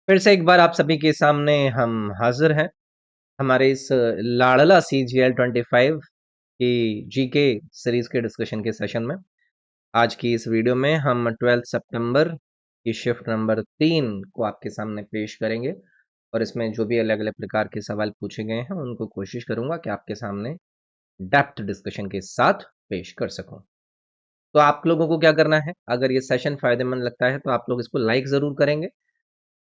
फिर से एक बार आप सभी के सामने हम हाजिर हैं हमारे इस लाड़ला CGL 25 की जीके सीरीज के डिस्कशन के सेशन में। आज की इस वीडियो में हम 12 सितंबर की शिफ्ट नंबर 3 को आपके सामने पेश करेंगे और इसमें जो भी अलग अलग प्रकार के सवाल पूछे गए हैं उनको कोशिश करूंगा कि आपके सामने डेप्थ डिस्कशन के साथ पेश कर सकूं। तो आप लोगों को क्या करना है, अगर ये सेशन फायदेमंद लगता है तो आप लोग इसको लाइक जरूर करेंगे।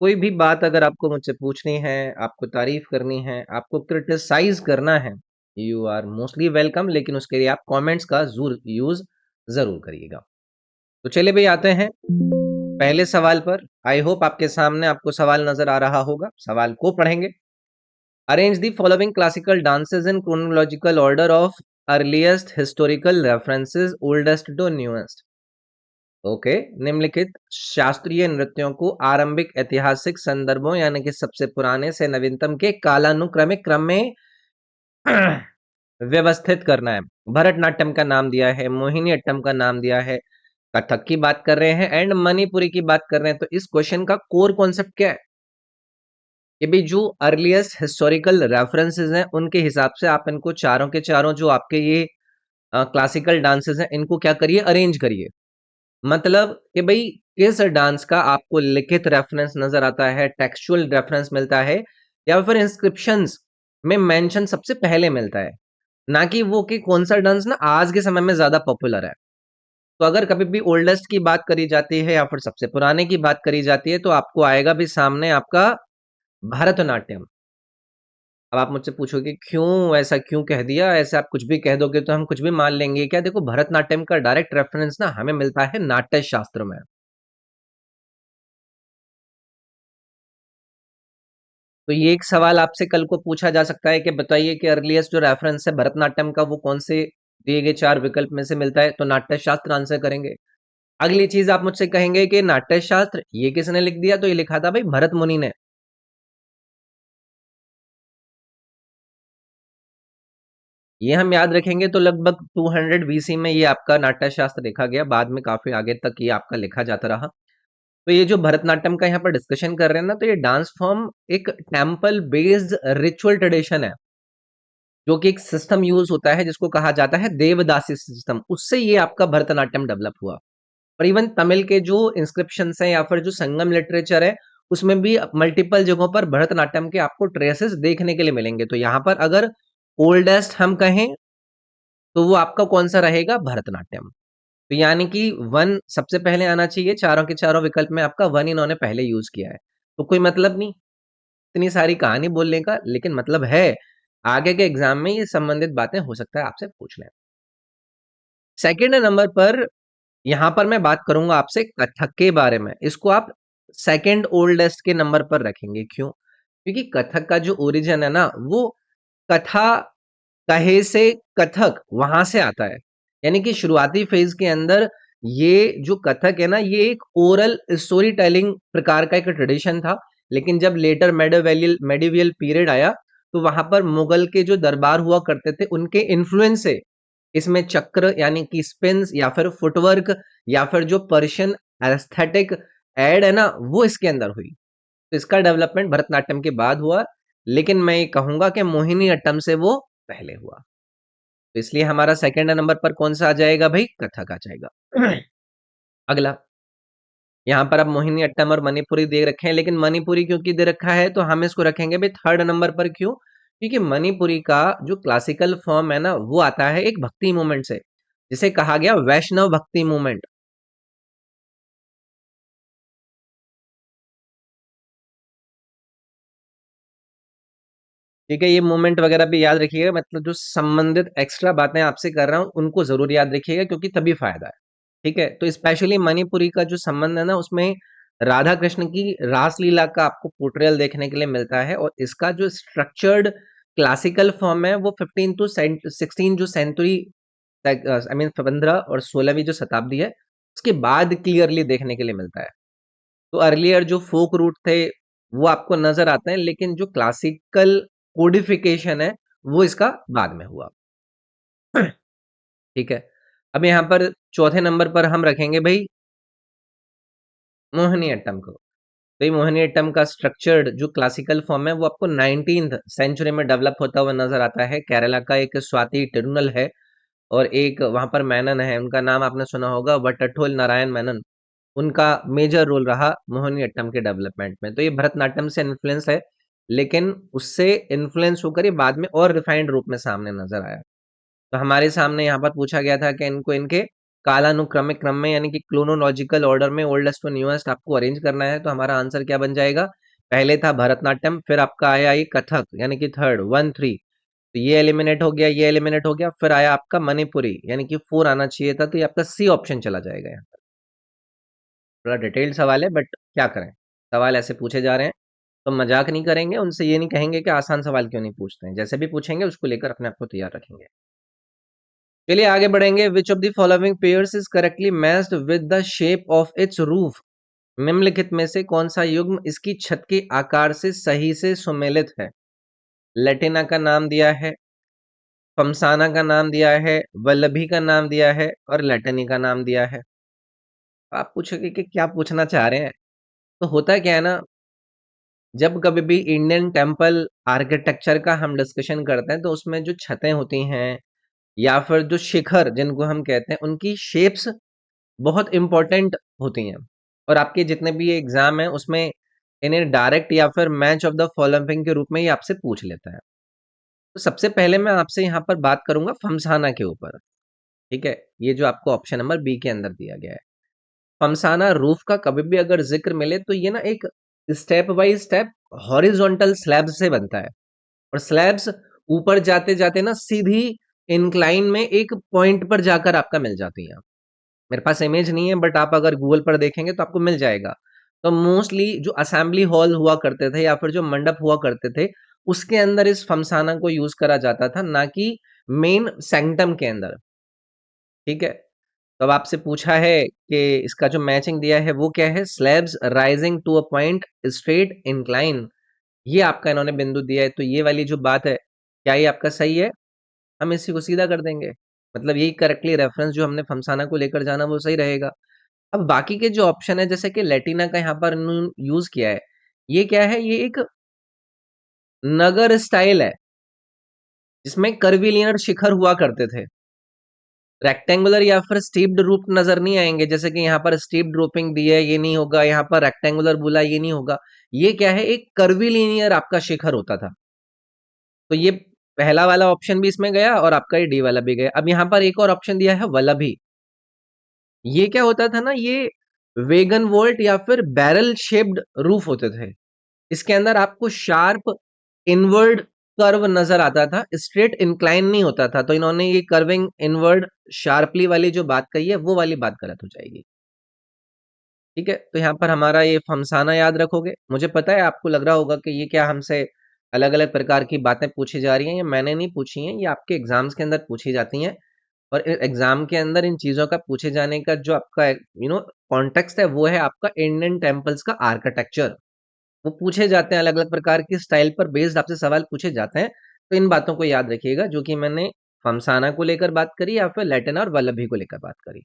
कोई भी बात अगर आपको मुझसे पूछनी है, आपको तारीफ करनी है, आपको क्रिटिसाइज करना है, यू आर मोस्टली वेलकम, लेकिन उसके लिए आप कमेंट्स का यूज जरूर करिएगा। तो चलिए भाई आते हैं पहले सवाल पर। आई होप आपके सामने आपको सवाल नजर आ रहा होगा। सवाल को पढ़ेंगे। Arrange the following classical dances in chronological order of earliest historical references oldest to newest. Okay, निम्नलिखित शास्त्रीय नृत्यों को आरंभिक ऐतिहासिक संदर्भों यानी कि सबसे पुराने से नवीनतम के कालानुक्रमिक क्रम में व्यवस्थित करना है। भरतनाट्यम का नाम दिया है, मोहिनी अट्टम का नाम दिया है, कथक की बात कर रहे हैं एंड मणिपुरी की बात कर रहे हैं। तो इस क्वेश्चन का कोर कॉन्सेप्ट क्या है? ये भी जो अर्लीस्ट हिस्टोरिकल रेफरेंसेस हैं उनके हिसाब से आप इनको चारों के चारों जो आपके ये क्लासिकल डांसेस हैं इनको क्या करिए, अरेंज करिए। मतलब कि भाई किस डांस का आपको लिखित रेफरेंस नजर आता है, टेक्सचुअल रेफरेंस मिलता है, या फिर इंस्क्रिप्शंस में मेंशन सबसे पहले मिलता है, ना कि वो कि कौन सा डांस ना आज के समय में ज्यादा पॉपुलर है। तो अगर कभी भी ओल्डेस्ट की बात करी जाती है या फिर सबसे पुराने की बात करी जाती है तो आपको आएगा भी सामने आपका भरतनाट्यम। अब आप मुझसे पूछोगे क्यों ऐसा क्यों कह दिया, ऐसे आप कुछ भी कह दोगे तो हम कुछ भी मान लेंगे क्या? देखो, भरतनाट्यम का डायरेक्ट रेफरेंस ना हमें मिलता है नाट्य शास्त्र में। तो ये एक सवाल आपसे कल को पूछा जा सकता है कि बताइए कि अर्लीस्ट जो रेफरेंस है भरतनाट्यम का वो कौन से दिए गए चार विकल्प में से मिलता है? तो नाट्य शास्त्र आंसर करेंगे। अगली चीज आप मुझसे कहेंगे कि नाट्य शास्त्र ये किसने लिख दिया? तो ये लिखा था भाई भरत मुनि ने। ये हम याद रखेंगे तो लगभग 200 BC में ये आपका नाट्य शास्त्र लिखा गया। बाद में काफी आगे तक ये आपका लिखा जाता रहा। तो ये जो भरतनाट्यम का यहाँ पर डिस्कशन कर रहे हैं ना, तो ये डांस फॉर्म एक टेम्पल बेस्ड रिचुअल ट्रेडिशन है, जो कि एक सिस्टम यूज होता है जिसको कहा जाता है देवदासी सिस्टम। उससे ये आपका भरतनाट्यम डेवलप हुआ। और इवन तमिल के जो इंस्क्रिप्शन हैं या फिर जो संगम लिटरेचर है उसमें भी मल्टीपल जगहों पर भरतनाट्यम के आपको ट्रेसेस देखने के लिए मिलेंगे। तो यहाँ पर अगर ओल्डेस्ट हम कहें तो वो आपका कौन सा रहेगा? भरतनाट्यम। तो यानी कि वन सबसे पहले आना चाहिए। चारों के चारों विकल्प में आपका वन इन्होंने पहले यूज किया है। तो कोई मतलब नहीं इतनी सारी कहानी बोलने का, लेकिन मतलब है आगे के एग्जाम में ये संबंधित बातें हो सकता है आपसे पूछ लें। सेकेंड नंबर पर यहां पर मैं बात करूंगा आपसे कथक के बारे में। इसको आप सेकेंड ओल्डेस्ट के नंबर पर रखेंगे। क्यों? क्योंकि कथक का जो ओरिजिन है ना, वो कथा कहे से कथक वहां से आता है। यानी कि शुरुआती फेज के अंदर ये जो कथक है ना, ये एक ओरल स्टोरी टेलिंग प्रकार का एक ट्रेडिशन था। लेकिन जब लेटर मेडिवियल पीरियड आया तो वहां पर मुगल के जो दरबार हुआ करते थे उनके इन्फ्लुएंस से इसमें चक्र यानी कि स्पिन्स या फिर फुटवर्क या फिर जो पर्शियन एस्थेटिक एड है ना, वो इसके अंदर हुई। तो इसका डेवलपमेंट भरतनाट्यम के बाद हुआ, लेकिन मैं ये कहूंगा कि मोहिनी अट्टम से वो पहले हुआ। तो इसलिए हमारा सेकंड नंबर पर कौन सा आ जाएगा भाई? कथक आ जाएगा। अगला, यहाँ पर अब मोहिनी अट्टम और मणिपुरी दे रखे हैं, लेकिन मणिपुरी क्योंकि दे रखा है तो हम इसको रखेंगे भाई थर्ड नंबर पर। क्यों? क्योंकि मणिपुरी का जो क्लासिकल फॉर्म है ना, वो आता है एक भक्ति मूवमेंट से, जिसे कहा गया वैष्णव भक्ति मूवमेंट। ठीक है, ये मूवमेंट वगैरह भी याद रखिएगा। मतलब जो संबंधित एक्स्ट्रा बातें आपसे कर रहा हूँ उनको जरूर याद रखिएगा, क्योंकि तभी फायदा है। ठीक है, तो स्पेशली मणिपुरी का जो संबंध है ना, उसमें राधा कृष्ण की रासलीला का आपको पोर्ट्रेयल देखने के लिए मिलता है। और इसका जो स्ट्रक्चर्ड क्लासिकल फॉर्म है वो 15 to 16 जो सेंचुरी, आई मीन 15 और 16वीं जो शताब्दी है उसके बाद क्लियरली देखने के लिए मिलता है। तो अर्लियर जो फोक रूट थे वो आपको नजर आते हैं, लेकिन जो क्लासिकल कोडिफिकेशन है वो इसका बाद में हुआ। ठीक है, अब यहाँ पर चौथे नंबर पर हम रखेंगे भाई मोहिनी अट्टम को। तो ये मोहिनीअट्टम का स्ट्रक्चर्ड जो क्लासिकल फॉर्म है वो आपको 19th सेंचुरी में डेवलप होता हुआ नजर आता है। केरला का एक स्वाति तिरुनल है और एक वहां पर मेनन है, उनका नाम आपने सुना होगा, वट्टथोल नारायण मेनन। उनका मेजर रोल रहा मोहिनीअट्टम के डेवलपमेंट में। तो ये भरतनाट्यम से इन्फ्लुएंस है, लेकिन उससे इन्फ्लुएंस होकर ये बाद में और रिफाइंड रूप में सामने नजर आया। तो हमारे सामने यहाँ पर पूछा गया था कि इनको इनके कालानुक्रमिक क्रम में यानी कि क्रोनोलॉजिकल ऑर्डर में ओल्डेस्ट टू न्यूएस्ट आपको अरेंज करना है। तो हमारा आंसर क्या बन जाएगा? पहले था भरतनाट्यम, फिर आपका आया ये कथक यानी कि थर्ड 1 3। तो ये एलिमिनेट हो गया, ये एलिमिनेट हो गया, फिर आया आपका मणिपुरी यानी कि 4 आना चाहिए था। तो ये आपका सी ऑप्शन चला जाएगा। यहाँ पर थोड़ा डिटेल्ड सवाल है, बट क्या करें, सवाल ऐसे पूछे जा रहे हैं तो मजाक नहीं करेंगे, उनसे ये नहीं कहेंगे कि आसान सवाल क्यों नहीं पूछते हैं। जैसे भी पूछेंगे उसको लेकर अपने आप को तैयार रखेंगे। चलिए आगे बढ़ेंगे। विच of the following pairs is correctly matched with the shape of its roof? निम्नलिखित में से कौन सा युग्म इसकी छत के आकार से सही से सुमेलित है? लेटिना का नाम दिया है, फमसाना का नाम दिया है, वल्लभी का नाम दिया है और लेटनी का नाम दिया है। आप पूछोगे कि क्या पूछना चाह रहे हैं। तो होता क्या है ना, जब कभी भी इंडियन टेम्पल आर्किटेक्चर का हम डिस्कशन करते हैं तो उसमें जो छतें होती हैं या फिर जो शिखर जिनको हम कहते हैं, उनकी शेप्स बहुत इंपॉर्टेंट होती हैं। और आपके जितने भी एग्जाम हैं उसमें इन्हें डायरेक्ट या फिर मैच ऑफ द फॉलोइंग के रूप में ही आपसे पूछ लेता है। तो सबसे पहले मैं आपसे यहाँ पर बात करूंगा फमसाना के ऊपर। ठीक है, ये जो आपको ऑप्शन नंबर बी के अंदर दिया गया है, फमसाना रूफ का कभी भी अगर जिक्र मिले तो ये ना एक step by step horizontal slab से बनता है। और स्लैब्स ऊपर जाते जाते ना सीधी इंक्लाइन में एक पॉइंट पर जाकर आपका मिल जाती है। मेरे पास इमेज नहीं है, बट आप अगर गूगल पर देखेंगे तो आपको मिल जाएगा। तो मोस्टली जो असेंबली हॉल हुआ करते थे या फिर जो मंडप हुआ करते थे, उसके अंदर इस फमसाना को यूज करा जाता था, ना कि मेन सैंक्टम के अंदर। ठीक है, तो अब आपसे पूछा है कि इसका जो मैचिंग दिया है वो क्या है? Slabs rising to a point straight incline, ये आपका इन्होंने बिंदु दिया है। तो ये वाली जो बात है, क्या ये आपका सही है? हम इसी को सीधा कर देंगे, मतलब यही करेक्टली रेफरेंस जो हमने फमसाना को लेकर जाना वो सही रहेगा। अब बाकी के जो ऑप्शन है, जैसे कि लेटिना का यहाँ पर यूज किया है, ये क्या है? ये एक नगर स्टाइल है जिसमें कर्विलिनियर शिखर हुआ करते थे। रेक्टेंगुलर या फिर स्टीप्ड रूप नजर नहीं आएंगे, जैसे कि यहाँ पर स्टीप्ड रूपिंग दी है, ये नहीं होगा। यहाँ पर रेक्टेंगुलर बोला, ये नहीं होगा। ये क्या है? एक कर्विलिनियर आपका शिखर होता था। तो ये पहला वाला ऑप्शन भी इसमें गया और आपका ये डी वाला भी गया। अब यहाँ पर एक और ऑप्शन दिया है वल्लभी। ये क्या होता था ना, ये वेगन वोल्ट या फिर बैरल शेप्ड रूफ होते थे। इसके अंदर आपको शार्प इनवर्ड कर्व नजर आता था, स्ट्रेट इंक्लाइन नहीं होता था। तो इन्होंने ये कर्विंग इनवर्ड शार्पली वाली जो बात कही है वो वाली बात गलत हो जाएगी। ठीक है, तो यहाँ पर हमारा ये फमसाना याद रखोगे। मुझे पता है आपको लग रहा होगा कि ये क्या हमसे अलग अलग प्रकार की बातें पूछी जा रही हैं। ये मैंने नहीं पूछी हैं, ये आपके एग्जाम्स के अंदर पूछी जाती हैं। और एग्जाम के अंदर इन चीजों का पूछे जाने का जो आपका कॉन्टेक्स्ट है वो है आपका इंडियन टेम्पल्स का आर्किटेक्चर। वो पूछे जाते हैं अलग अलग प्रकार की स्टाइल पर बेस्ड आपसे सवाल पूछे जाते हैं। तो इन बातों को याद रखिएगा, जो कि मैंने फमसाना को लेकर बात करी या फिर लेटिना और वल्लभी को लेकर बात करी।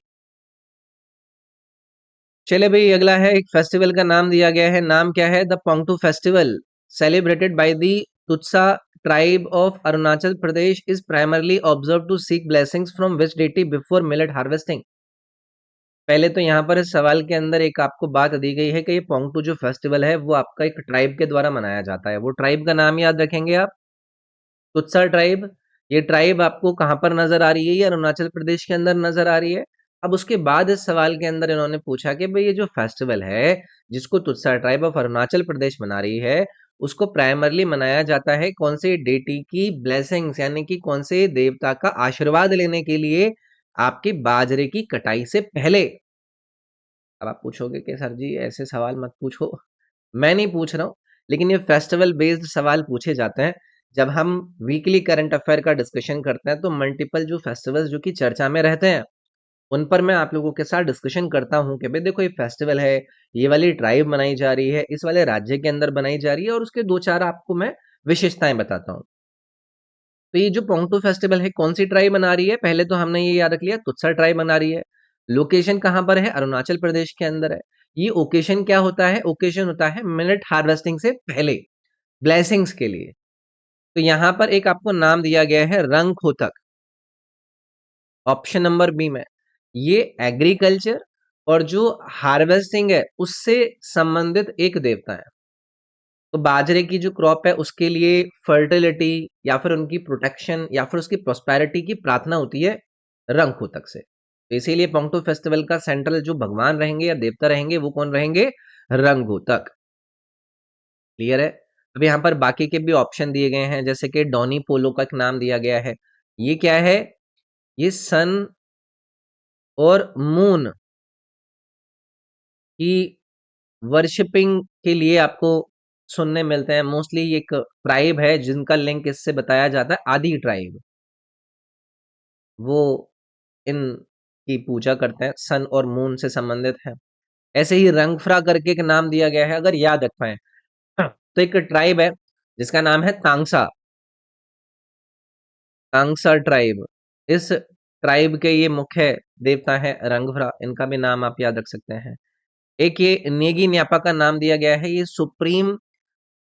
चले भाई, अगला है एक फेस्टिवल का नाम दिया गया है। नाम क्या है? The Pongtu festival celebrated by the Tutsa tribe of Arunachal Pradesh is primarily observe to seek blessings from which deity before millet harvesting? पहले तो यहाँ पर इस सवाल के अंदर एक आपको बात दी गई है कि ये पोंगटू जो फेस्टिवल है वो आपका एक ट्राइब के द्वारा मनाया जाता है। वो ट्राइब का नाम याद रखेंगे आप, तुत्सा ट्राइब। ये ट्राइब आपको कहाँ पर नजर आ रही है? ये अरुणाचल प्रदेश के अंदर नजर आ रही है। अब उसके बाद इस सवाल के अंदर इन्होंने पूछा कि भाई ये जो फेस्टिवल है जिसको तुत्सा ट्राइब ऑफ अरुणाचल प्रदेश मना रही है, उसको प्राइमरली मनाया जाता है कौन से डेटी की ब्लेसिंग्स, यानी कि कौन से देवता का आशीर्वाद लेने के लिए आपके बाजरे की कटाई से पहले। अब आप पूछोगे कि सर जी ऐसे सवाल मत पूछो, मैं नहीं पूछ रहा हूँ, लेकिन ये फेस्टिवल बेस्ड सवाल पूछे जाते हैं। जब हम वीकली करंट अफेयर का डिस्कशन करते हैं तो मल्टीपल जो फेस्टिवल्स जो कि चर्चा में रहते हैं उन पर मैं आप लोगों के साथ डिस्कशन करता हूँ कि भाई देखो ये फेस्टिवल है, ये वाली ट्राइब मनाई जा रही है, इस वाले राज्य के अंदर बनाई जा रही है, और उसके दो चार आपको मैं विशेषताएं बताता हूँ। तो ये जो पोंगटू फेस्टिवल है कौन सी ट्राइब मना रही है? पहले तो हमने ये याद रख लिया, तुत्सा ट्राइब मना रही है। लोकेशन कहाँ पर है? अरुणाचल प्रदेश के अंदर है। ये ओकेशन क्या होता है? ओकेशन होता है मिलेट हार्वेस्टिंग से पहले, ब्लेसिंग्स के लिए। तो यहां पर एक आपको नाम दिया गया है रंगखोतक, ऑप्शन नंबर बी में। ये एग्रीकल्चर और जो हार्वेस्टिंग है उससे संबंधित एक देवता है। तो बाजरे की जो क्रॉप है उसके लिए फर्टिलिटी या फिर उनकी प्रोटेक्शन या फिर उसकी प्रोस्पेरिटी की प्रार्थना होती है रंगखोतक से। तो इसीलिए पोंगतो फेस्टिवल का सेंट्रल जो भगवान रहेंगे या देवता रहेंगे वो कौन रहेंगे? रंगखोतक। क्लियर है? अब यहाँ पर बाकी के भी ऑप्शन दिए गए हैं, जैसे कि डॉनी पोलो का एक नाम दिया गया है। ये क्या है? ये सन और मून की वर्शिपिंग के लिए आपको सुनने मिलते हैं। मोस्टली एक ट्राइब है जिनका लिंक इससे बताया जाता है, आदि ट्राइब। वो इन की पूजा करते हैं, सन और मून से संबंधित है। ऐसे ही रंगफ्रा करके एक नाम दिया गया है, अगर याद रख पाए। हाँ, तो एक ट्राइब है जिसका नाम है तांगसा, तांगसा ट्राइब। इस ट्राइब के ये मुख्य देवता है रंगफ्रा, इनका भी नाम आप याद रख सकते हैं। एक ये नेगी न्यापा का नाम दिया गया है, ये सुप्रीम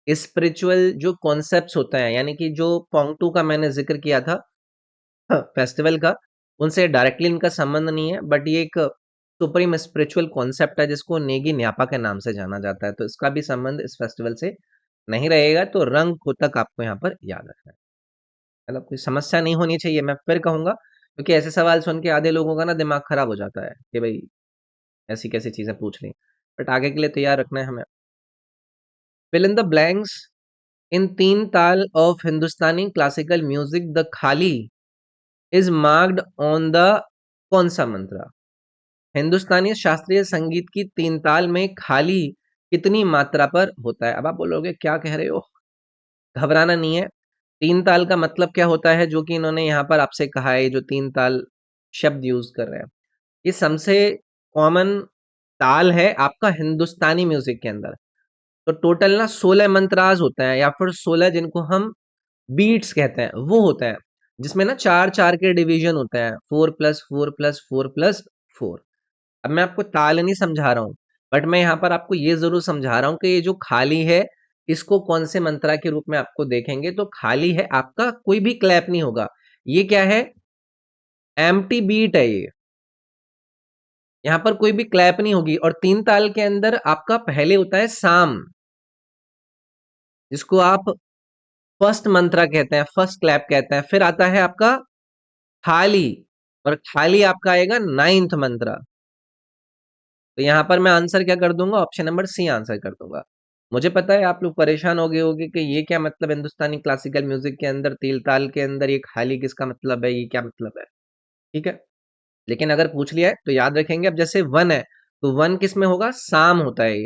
स्पिरिचुअल जो कॉन्सेप्ट्स होते हैं, यानी कि जो पोंगटू का मैंने जिक्र किया था फेस्टिवल का, उनसे डायरेक्टली इनका संबंध नहीं है, बट ये एक सुप्रीम स्पिरिचुअल कॉन्सेप्ट है जिसको नेगी न्यापा के नाम से जाना जाता है। तो इसका भी संबंध इस फेस्टिवल से नहीं रहेगा। तो रंग को तक आपको यहाँ पर याद रखना है। मतलब कोई समस्या नहीं होनी चाहिए, मैं फिर कहूंगा, क्योंकि ऐसे सवाल सुन के आधे लोगों का ना दिमाग खराब हो जाता है कि भाई ऐसी कैसी चीजें पूछ ली। बट आगे के लिए तैयार रखना है हमें। Fill in the blanks. In teen taal of Hindustani classical music the khali is marked on the कौन सा मंत्रा? हिंदुस्तानी शास्त्रीय संगीत की तीन ताल में खाली कितनी मात्रा पर होता है? अब आप बोलोगे क्या कह रहे हो? घबराना नहीं है। तीन ताल का मतलब क्या होता है जो कि इन्होंने यहाँ पर आपसे कहा है, जो तीन ताल शब्द यूज कर रहे हैं, ये सबसे कॉमन ताल है आपका हिंदुस्तानी म्यूजिक के अंदर। तो टोटल ना 16 मंत्राज होते हैं, या फिर 16 जिनको हम बीट्स कहते हैं वो होते हैं, जिसमें ना चार चार के डिवीजन होते हैं, 4+4+4+4। अब मैं आपको ताल नहीं समझा रहा हूँ, बट मैं यहाँ पर आपको ये जरूर समझा रहा हूँ कि ये जो खाली है इसको कौन से मंत्रा के रूप में आपको देखेंगे। तो खाली है आपका, कोई भी क्लैप नहीं होगा। ये क्या है? एम्प्टी बीट है ये, यहाँ पर कोई भी क्लैप नहीं होगी। और तीन ताल के अंदर आपका पहले होता है साम, जिसको आप फर्स्ट मंत्रा कहते हैं, फर्स्ट क्लैप कहते हैं। फिर आता है आपका खाली, और खाली आपका आएगा नाइन्थ मंत्रा। तो यहां पर मैं आंसर क्या कर दूंगा? ऑप्शन नंबर सी आंसर कर दूंगा। मुझे पता है आप लोग परेशान हो गए होगे कि ये क्या मतलब, हिंदुस्तानी क्लासिकल म्यूजिक के अंदर तील ताल के अंदर ये खाली किसका मतलब है, ये क्या मतलब है? ठीक है, लेकिन अगर पूछ लिया है तो याद रखेंगे। अब जैसे वन है, तो वन किस में होगा? साम होता है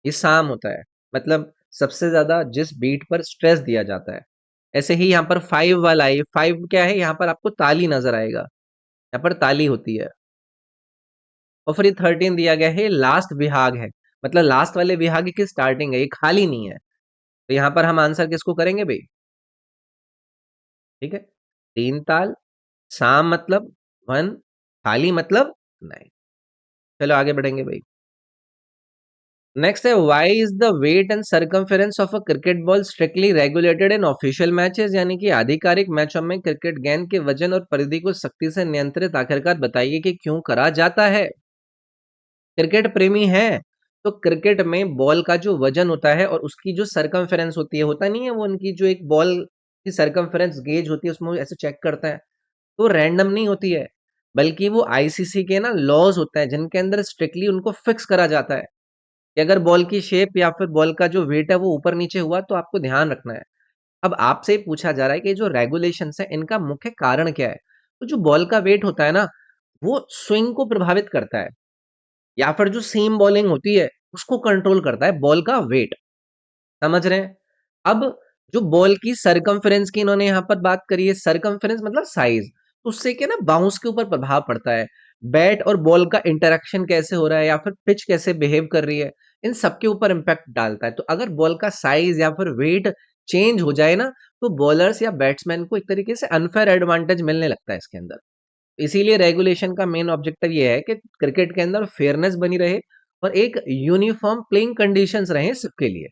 ये साम होता है, मतलब सबसे ज्यादा जिस बीट पर स्ट्रेस दिया जाता है। ऐसे ही यहाँ पर फाइव वाला है, फाइव क्या है? यहाँ पर आपको ताली नजर आएगा, यहाँ पर ताली होती है। और फिर ये 13 दिया गया है, लास्ट विभाग है, मतलब लास्ट वाले विभाग की स्टार्टिंग है, ये खाली नहीं है। तो यहाँ पर हम आंसर किसको करेंगे भाई? ठीक है, तीन ताल, साम मतलब वन, खाली मतलब नाइन। चलो आगे बढ़ेंगे भाई। नेक्स्ट है, why is the weight and circumference of a cricket ball strictly regulated in official matches? यानी कि आधिकारिक मैचों में क्रिकेट गेंद के वजन और परिधि को सख्ती से नियंत्रित आखिरकार बताइए कि क्यों करा जाता है? क्रिकेट प्रेमी है तो क्रिकेट में बॉल का जो वजन होता है और उसकी जो सरकमफेरेंस होती है, होता नहीं है वो, उनकी जो एक बॉल की सरकमफेरेंस गेज होती है, उसमें वो ऐसे चेक करता है। तो रैंडम नहीं होती है, बल्कि वो आईसीसी के ना लॉज होते हैं जिनके अंदर स्ट्रिक्टली उनको फिक्स करा जाता है कि अगर बॉल की शेप या फिर बॉल का जो वेट है वो ऊपर नीचे हुआ तो आपको ध्यान रखना है। अब आपसे पूछा जा रहा है कि जो रेगुलेशंस है इनका मुख्य कारण क्या है? तो जो बॉल का वेट होता है ना, वो स्विंग को प्रभावित करता है, या फिर जो सीम बॉलिंग होती है उसको कंट्रोल करता है बॉल का वेट। समझ रहे हैं? अब जो बॉल की सरकमफेरेंस की इन्होंने यहाँ पर बात करी है, सरकमफेरेंस मतलब साइज, तो उससे क्या ना बाउंस के ऊपर प्रभाव पड़ता है, बैट और बॉल का इंटरेक्शन कैसे हो रहा है या फिर पिच कैसे बिहेव कर रही है, इन सबके ऊपर इंपैक्ट डालता है। तो अगर बॉल का साइज या फिर वेट चेंज हो जाए ना, तो बॉलर्स या बैट्समैन को एक तरीके से अनफेयर एडवांटेज मिलने लगता है इसके अंदर। इसीलिए रेगुलेशन का मेन ऑब्जेक्टिव ये है कि क्रिकेट के अंदर फेयरनेस बनी रहे और एक यूनिफॉर्म प्लेइंग कंडीशंस रहे सबके लिए।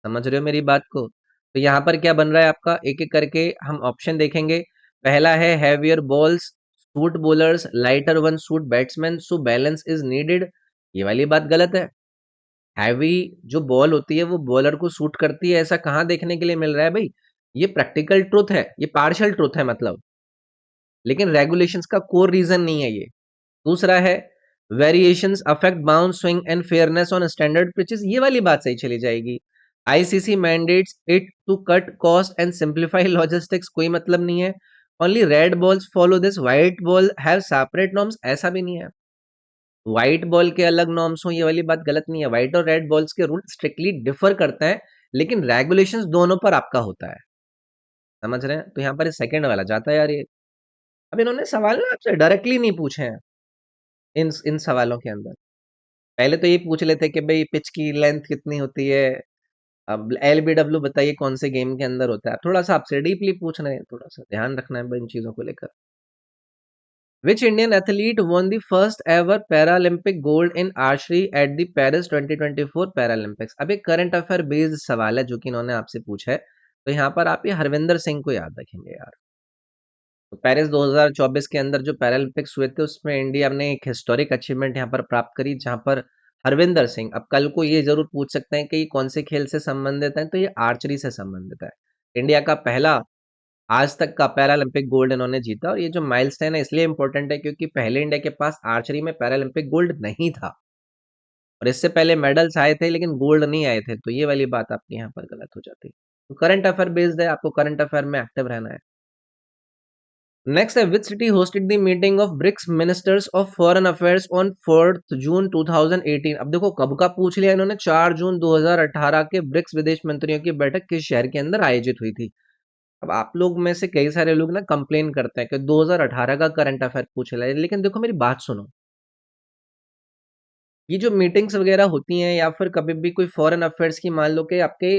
समझ रहे हो मेरी बात को? तो यहाँ पर क्या बन रहा है आपका, एक-एक करके हम ऑप्शन देखेंगे। पहला है heavier balls suit bowlers, lighter one suit batsman, so balance is needed. ये वाली बात गलत है। हैवी जो बॉल होती है वो बॉलर को सूट करती है, ऐसा कहाँ देखने के लिए मिल रहा है भाई? ये प्रैक्टिकल ट्रुथ है, ये पार्शियल ट्रुथ है मतलब, लेकिन रेगुलेशंस का कोर रीजन नहीं है ये। दूसरा है variations affect bounce swing and fairness on standard pitches, ये वाली बात सही चली जाएगी। ICC mandates it to cut cost and simplify logistics, कोई मतलब नहीं है। Only red balls follow this, white ball have separate norms, ऐसा भी नहीं है। व्हाइट बॉल के अलग नॉर्म्स हो, ये वाली बात गलत नहीं है। व्हाइट और रेड बॉल्स के रूल स्ट्रिक्टली डिफर करते हैं, लेकिन रेगुलेशंस दोनों पर आपका होता है। समझ रहे हैं? तो यहाँ पर सेकंड वाला जाता है यार ये। अब इन्होंने सवाल ना आपसे डायरेक्टली नहीं पूछे हैं इन सवालों के अंदर। पहले तो ये पूछ लेते कि भाई पिच की लेंथ कितनी होती है, अब एलबीडब्ल्यू बताइए कौन से गेम के अंदर होता है। थोड़ा सा आपसे डीपली पूछ रहे हैं, थोड़ा सा ध्यान रखना है इन चीजों को लेकर। Which Indian athlete won the first ever Paralympic gold in archery at the Paris 2024 Paralympics? अब एक करंट अफेयर बेस्ड सवाल है जो कि इन्होंने आपसे पूछा है, तो यहाँ पर आप ये हरविंदर सिंह को याद रखेंगे यार। तो पेरिस 2024 के अंदर जो पैरालंपिक्स हुए थे उसमें इंडिया ने एक हिस्टोरिक अचीवमेंट यहाँ पर प्राप्त करी, जहाँ पर हरविंदर सिंह, अब कल को ये जरूर पूछ सकते हैं कि ये कौन से खेल से संबंधित है, तो ये आर्चरी से संबंधित है। इंडिया का पहला आज तक का पैरालंपिक गोल्ड इन्होंने जीता, और ये जो माइलस्टोन है इसलिए इंपॉर्टेंट है क्योंकि पहले इंडिया के पास आर्चरी में पैरालंपिक गोल्ड नहीं था, और इससे पहले मेडल्स आए थे लेकिन गोल्ड नहीं आए थे, तो ये वाली बात आपकी यहाँ पर गलत हो जाती है। तो करंट अफेयर बेस्ड है, आपको करंट अफेयर में एक्टिव रहना है। नेक्स्ट है which city hosted the meeting of BRICS ministers of foreign affairs on 4 जून 2018? अब देखो कब का पूछ लिया इन्होंने, 4 जून 2018 के ब्रिक्स विदेश मंत्रियों की बैठक किस शहर के अंदर आयोजित हुई थी। अब आप लोग में से कई सारे लोग ना कंप्लेन करते हैं कि 2018 का करंट अफेयर पूछ लिया, लेकिन देखो मेरी बात सुनो। ये जो मीटिंग्स वगैरह होती हैं या फिर कभी भी कोई फॉरेन अफेयर्स की, मान लो कि आपके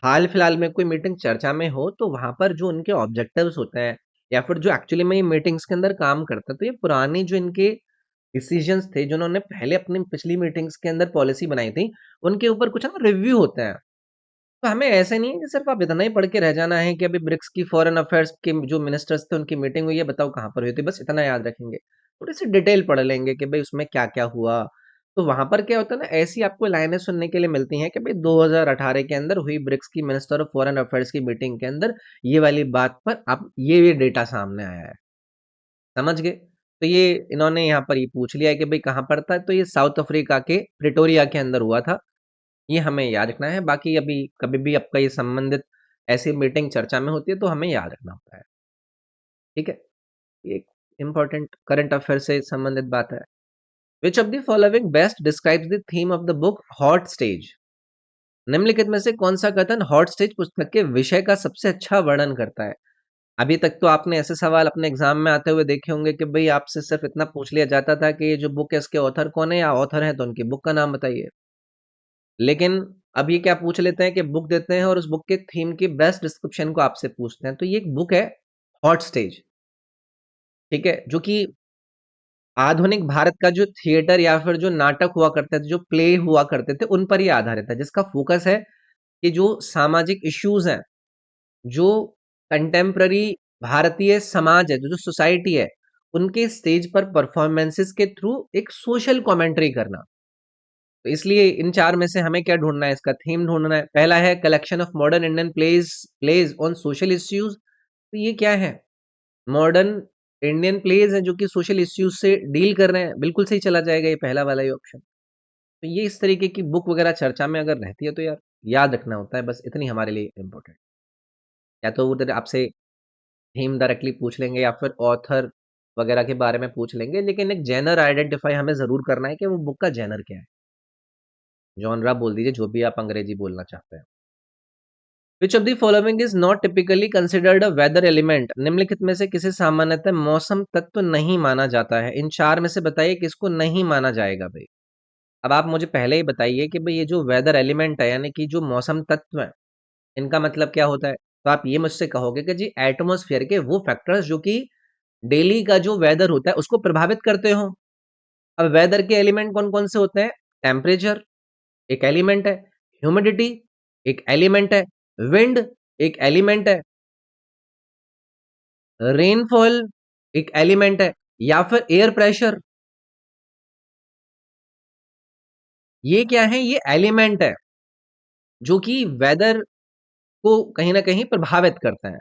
हाल फिलहाल में कोई मीटिंग चर्चा में हो, तो वहां पर जो उनके ऑब्जेक्टिव्स होते हैं या फिर जो एक्चुअली में ये मीटिंग्स के अंदर काम करते हैं, तो ये पुरानी जो इनके डिसीजंस थे जो उन्होंने पहले अपनी पिछली मीटिंग्स के अंदर पॉलिसी बनाई थी, उनके ऊपर कुछ ना रिव्यू होता है। तो हमें ऐसे नहीं है कि सिर्फ आप इतना ही पढ़ के रह जाना है कि अभी ब्रिक्स की फॉरेन अफेयर्स के जो मिनिस्टर्स थे उनकी मीटिंग हुई है, बताओ कहाँ पर हुई थी, बस इतना याद रखेंगे। थोड़ी सी डिटेल पढ़ लेंगे कि भाई उसमें क्या क्या हुआ। तो वहां पर क्या होता है ना, ऐसी आपको लाइनें सुनने के लिए मिलती हैं कि भाई 2018 के अंदर हुई ब्रिक्स की मिनिस्टर ऑफ फॉरेन अफेयर्स की मीटिंग के अंदर ये वाली बात पर अब ये डेटा सामने आया है। समझ गए? तो ये इन्होंने यहाँ पर ये पूछ लिया है कि भाई कहाँ पर था, तो ये साउथ अफ्रीका के प्रिटोरिया के अंदर हुआ था। ये हमें याद रखना है। बाकी अभी कभी भी आपका ये संबंधित ऐसी मीटिंग चर्चा में होती है तो हमें याद रखना होता है। ठीक है? ये एक इंपॉर्टेंट करंट अफेयर से संबंधित बात है। विच of the following best describes the theme of the book hot stage? निम्नलिखित में से कौन सा कथन हॉट स्टेज पुस्तक के विषय का सबसे अच्छा वर्णन करता है? अभी तक तो आपने ऐसे सवाल अपने एग्जाम में आते हुए देखे होंगे कि भाई आपसे सिर्फ इतना पूछ लिया जाता था कि ये जो बुक है इसके ऑथर कौन है, या ऑथर है तो उनकी बुक का नाम बताइए। लेकिन अब ये क्या पूछ लेते हैं कि बुक देते हैं और उस बुक के थीम की बेस्ट डिस्क्रिप्शन को आपसे पूछते हैं। तो ये एक बुक है हॉट स्टेज, ठीक है, जो कि आधुनिक भारत का जो थिएटर या फिर जो नाटक हुआ करते थे, जो प्ले हुआ करते थे, उन पर ही आधारित है, जिसका फोकस है कि जो सामाजिक इश्यूज हैं, जो कंटेम्प्ररी भारतीय समाज है, जो सोसाइटी है, उनके स्टेज पर परफॉर्मेंसेस के थ्रू एक सोशल कमेंट्री करना। तो इसलिए इन चार में से हमें क्या ढूंढना है, इसका थीम ढूंढना है। पहला है collection of modern Indian plays plays on social issues. तो ये क्या है? मॉडर्न इंडियन प्लेज हैं जो कि सोशल इश्यूज से डील कर रहे हैं, बिल्कुल सही चला जाएगा ये पहला वाला ही ऑप्शन। तो ये इस तरीके की बुक वगैरह चर्चा में अगर रहती है तो यार याद रखना होता है, बस इतनी हमारे लिए इम्पोर्टेंट। या तो उधर आपसे थीम डायरेक्टली पूछ लेंगे या फिर ऑथर वगैरह के बारे में पूछ लेंगे, लेकिन एक जेनर आइडेंटिफाई हमें जरूर करना है कि वो बुक का जेनर क्या है। जॉनरा बोल दीजिए, जो भी आप अंग्रेजी बोलना चाहते हैं। Which of the following is not typically considered a weather element? निम्नलिखित में से किसे सामान्यतः मौसम तत्व नहीं माना जाता है? इन चार में से बताइए किसको नहीं माना जाएगा भाई। अब आप मुझे पहले ही बताइए कि भाई ये जो वेदर एलिमेंट है यानी कि जो मौसम तत्व है, इनका मतलब क्या होता है? तो आप ये मुझसे कहोगे कि जी एटमॉस्फेयर के वो फैक्टर्स जो कि डेली का जो वेदर होता है उसको प्रभावित करते हो। अब वेदर के एलिमेंट कौन-कौन से होते हैं? टेम्परेचर एक एलिमेंट है, ह्यूमिडिटी एक एलिमेंट है, विंड एक एलिमेंट है, रेनफॉल एक एलिमेंट है या फिर एयर प्रेशर, ये क्या है? ये एलिमेंट है जो कि वेदर को कहीं न कहीं प्रभावित करते हैं।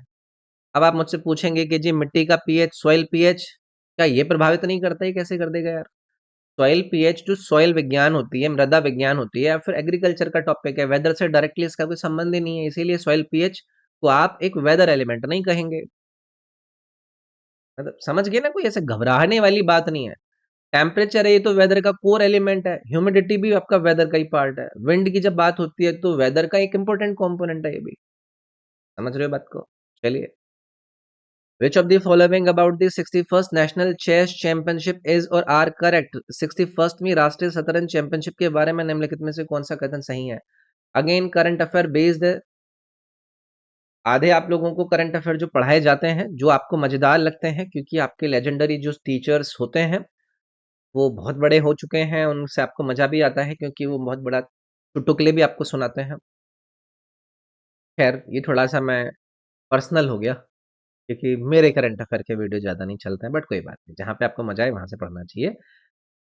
अब आप मुझसे पूछेंगे कि जी मिट्टी का पीएच, सॉइल पीएच क्या ये प्रभावित नहीं करता? ये कैसे कर देगा यार? सॉइल पीएच जो सॉइल विज्ञान होती है, मृदा विज्ञान होती है या फिर एग्रीकल्चर का टॉपिक है, वेदर से डायरेक्टली इसका कोई संबंध ही नहीं है। इसीलिए सॉइल पीएच को आप एक वेदर एलिमेंट नहीं कहेंगे। मतलब समझ गए ना, कोई ऐसे घबराने वाली बात नहीं है। टेम्परेचर है ये तो वेदर का कोर एलिमेंट है, ह्यूमिडिटी भी आपका वेदर का ही पार्ट है, विंड की जब बात होती है तो वेदर का एक इंपॉर्टेंट कंपोनेंट है ये भी। समझ रहे हो बात को? चलिए, which of the following about the 61st national chess championship is or are correct? 61वीं राष्ट्रीय शतरंज चैंपियनशिप के बारे में निम्नलिखित में से कौन सा कथन सही है? अगेन करंट अफेयर बेस्ड, आधे आप लोगों को करंट अफेयर जो पढ़ाए जाते हैं जो आपको मजेदार लगते हैं क्योंकि आपके लेजेंडरी जो टीचर्स होते हैं वो बहुत बड़े हो चुके हैं, उनसे आपको मजा भी आता है क्योंकि वो बहुत बड़ा चुटकुले भी आपको सुनाते हैं। खैर ये थोड़ा सा मैं पर्सनल हो गया क्योंकि मेरे करंट अफेयर के वीडियो ज़्यादा नहीं चलते हैं, बट कोई बात नहीं, जहाँ पे आपको मजा आए वहां से पढ़ना चाहिए।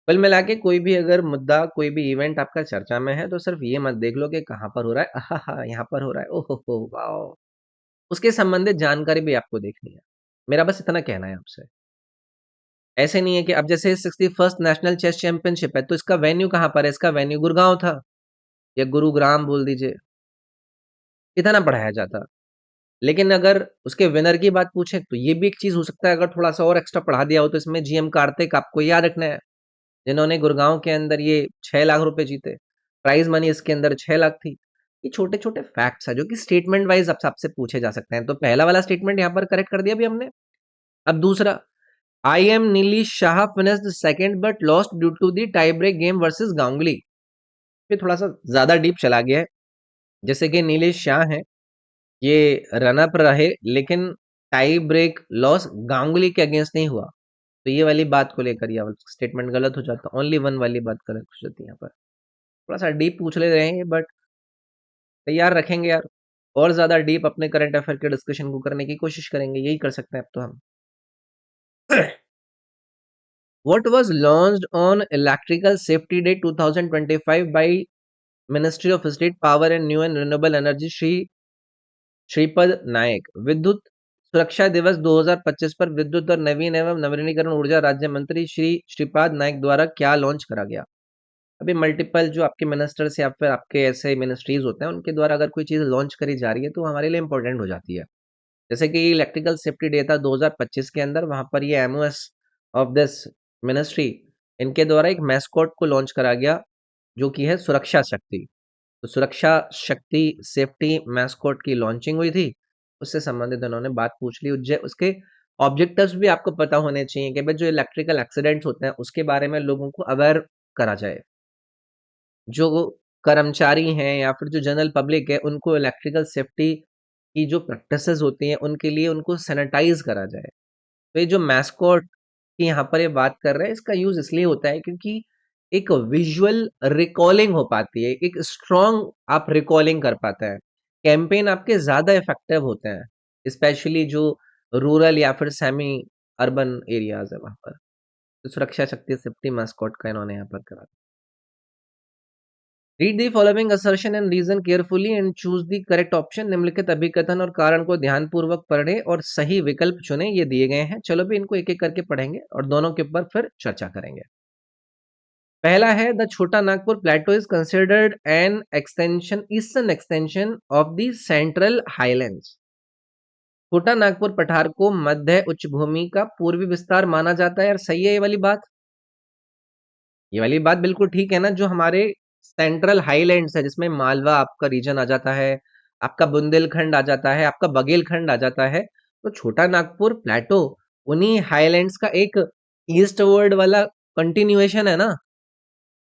कुल मिला के कोई भी अगर मुद्दा कोई भी इवेंट आपका चर्चा में है तो सिर्फ ये मत देख लो कि कहाँ पर हो रहा है, आहा यहाँ पर हो रहा है, ओहो हो वाओ, उसके संबंधित जानकारी भी आपको देखनी है। मेरा बस इतना कहना है आपसे। ऐसे नहीं है कि अब जैसे 61st नेशनल चेस चैंपियनशिप है तो इसका वेन्यू कहाँ पर है? इसका वेन्यू गुड़गांव था या गुरुग्राम बोल दीजिए, इतना पढ़ाया जाता। लेकिन अगर उसके विनर की बात पूछे तो ये भी एक चीज हो सकता है, अगर थोड़ा सा और एक्स्ट्रा पढ़ा दिया हो तो इसमें जीएम कार्तिक आपको याद रखना है, जिन्होंने गुड़गांव के अंदर ये 6 लाख रुपए जीते। प्राइज मनी इसके अंदर 6 लाख थी। ये छोटे छोटे फैक्ट्स है जो कि स्टेटमेंट वाइज आपसे पूछे जा सकते हैं। तो पहला वाला स्टेटमेंट यहाँ पर करेक्ट कर दिया भी हमने। अब दूसरा, I M Neeli Shah finished second but lost due to the tie break game versus Ganguly. ये थोड़ा सा ज्यादा डीप चला गया है। जैसे कि नीलेश शाह है, ये रनअप रहे लेकिन टाई ब्रेक लॉस गांगुली के अगेंस्ट नहीं हुआ, तो ये वाली बात को लेकर यह स्टेटमेंट गलत हो जाता। ओनली वन वाली बात गलत हो जाती है यहाँ पर। थोड़ा सा डीप पूछ ले रहे हैं बट तैयार रखेंगे यार, और ज्यादा डीप अपने करंट अफेयर के डिस्कशन को करने की कोशिश करेंगे, यही कर सकते हैं अब तो हम। What was launched on Electrical Safety Day 2025 by Ministry of State Power and New and Renewable Energy Shri Shripad Naik? विद्युत सुरक्षा दिवस 2025 पर विद्युत और नवीन एवं नवीनीकरण ऊर्जा राज्य मंत्री श्री श्रीपाद नायक द्वारा क्या लॉन्च करा गया? अभी मल्टीपल जो आपके मिनिस्टर्स या फिर आपके ऐसे मिनिस्ट्रीज होते हैं उनके द्वारा अगर कोई चीज़ लॉन्च करी जा रही है तो हमारे लिए इंपॉर्टेंट हो जाती है। जैसे कि इलेक्ट्रिकल सेफ्टी डे था 2025 के अंदर, वहां पर ये एमओएस ऑफ दिस मिनिस्ट्री, इनके द्वारा एक मैस्कॉट को लॉन्च करा गया जो कि है सुरक्षा शक्ति। तो सुरक्षा शक्ति सेफ्टी मैस्कॉट की लॉन्चिंग हुई थी, उससे संबंधित उन्होंने बात पूछ ली। उसके ऑब्जेक्टिव्स भी आपको पता होने चाहिए कि भाई जो इलेक्ट्रिकल एक्सीडेंट्स होते हैं उसके बारे में लोगों को अवेयर करा जाए, जो कर्मचारी हैं या फिर जो जनरल पब्लिक है उनको इलेक्ट्रिकल सेफ्टी की जो प्रैक्टिसेस होती हैं उनके लिए उनको सैनिटाइज करा जाए। तो ये जो मैस्कॉट की यहाँ पर ये बात कर रहे हैं इसका यूज इसलिए होता है क्योंकि एक विजुअल रिकॉलिंग हो पाती है, एक स्ट्रॉन्ग आप रिकॉलिंग कर पाते हैं, कैंपेन आपके ज्यादा इफेक्टिव होते हैं, स्पेशली जो रूरल या फिर सेमी अर्बन एरियाज है वहां पर। तो सुरक्षा शक्ति सेफ्टी मैस्कॉट का इन्होंने यहाँ पर करा। Read the following assertion and reason carefully and choose the correct option. निम्नलिखित अभिकथन और कारण को ध्यानपूर्वक पढ़ें और सही विकल्प चुनें, ये दिए गए हैं। चलो भी इनको एक एक करके पढ़ेंगे और दोनों के ऊपर फिर चर्चा करेंगे। पहला है the Chota Nagpur plateau is considered an extension, eastern extension of the central highlands. Chota Nagpur पठार को मध्य उच्च भूमि का पूर्वी विस्तार माना जाता है। यार सही है ये वाली बात, ये वाली बात बिल्कुल ठीक है ना। जो हमारे सेंट्रल हाईलैंड्स है जिसमें मालवा आपका रीजन आ जाता है, आपका बुंदेलखंड आ जाता है, आपका बघेलखंड आ जाता है, तो छोटा नागपुर प्लेटो उन्हीं हाईलैंड्स का एक ईस्टवर्ड वाला कंटिन्यूएशन है ना।